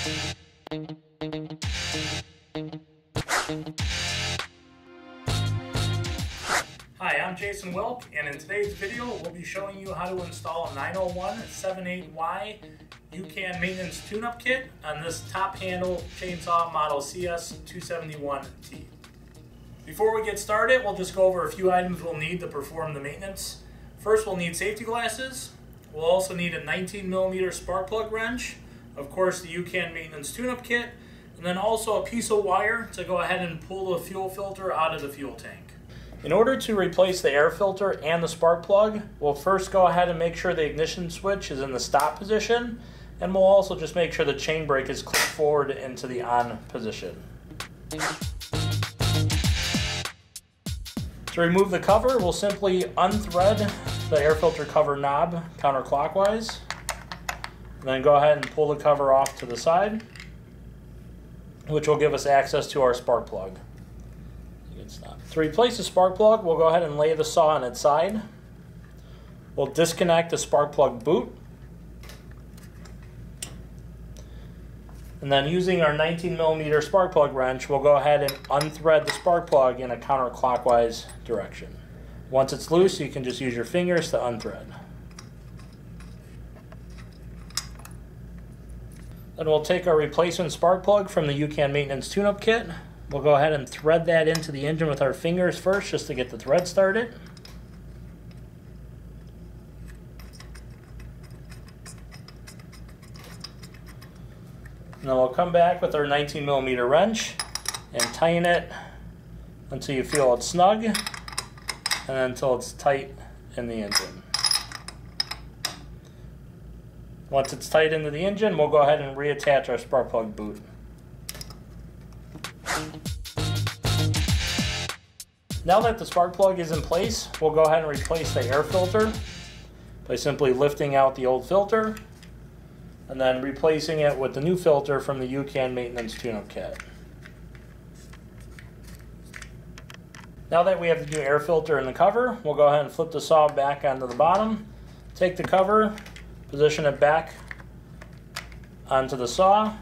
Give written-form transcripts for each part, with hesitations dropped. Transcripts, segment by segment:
Hi, I'm Jason Wilk, and in today's video we'll be showing you how to install a 901-78Y UCAN maintenance tune-up kit on this top handle chainsaw model CS-271T. Before we get started, we'll just go over a few items we'll need to perform the maintenance. First, we'll need safety glasses. We'll also need a 19mm spark plug wrench, of course the UCAN maintenance tune-up kit, and then also a piece of wire to go ahead and pull the fuel filter out of the fuel tank. In order to replace the air filter and the spark plug, we'll first go ahead and make sure the ignition switch is in the stop position, and we'll also just make sure the chain brake is clicked forward into the on position. To remove the cover, we'll simply unthread the air filter cover knob counterclockwise, and then go ahead and pull the cover off to the side, which will give us access to our spark plug. To replace the spark plug, we'll go ahead and lay the saw on its side. We'll disconnect the spark plug boot. And then using our 19mm spark plug wrench, we'll go ahead and unthread the spark plug in a counterclockwise direction. Once it's loose, you can just use your fingers to unthread. Then we'll take our replacement spark plug from the UCAN maintenance tune-up kit. We'll go ahead and thread that into the engine with our fingers first, just to get the thread started. And then we'll come back with our 19mm wrench and tighten it until you feel it's snug, and then until it's tight in the engine. Once it's tight into the engine, we'll go ahead and reattach our spark plug boot. Now that the spark plug is in place, we'll go ahead and replace the air filter by simply lifting out the old filter and then replacing it with the new filter from the UCAN maintenance tune-up kit. Now that we have the new air filter in the cover, we'll go ahead and flip the saw back onto the bottom, take the cover, position it back onto the saw,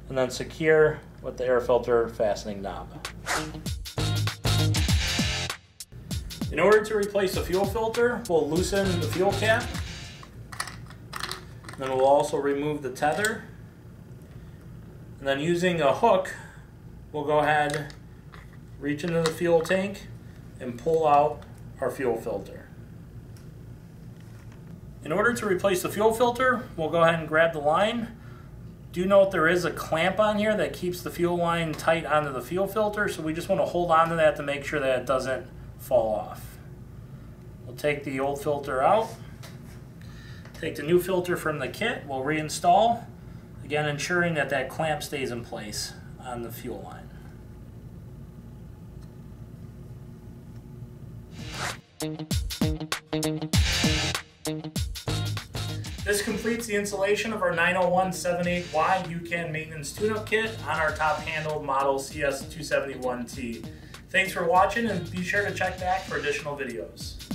and then secure with the air filter fastening knob. In order to replace the fuel filter, we'll loosen the fuel cap. Then we'll also remove the tether. And then using a hook, we'll go ahead, reach into the fuel tank, and pull out our fuel filter. In order to replace the fuel filter, we'll go ahead and grab the line. Do note there is a clamp on here that keeps the fuel line tight onto the fuel filter, so we just want to hold on to that to make sure that it doesn't fall off. We'll take the old filter out, take the new filter from the kit, we'll reinstall, again ensuring that that clamp stays in place on the fuel line. This completes the installation of our 901-78Y UCAN maintenance tune-up kit on our top handle model CS-271T. Thanks for watching, and be sure to check back for additional videos.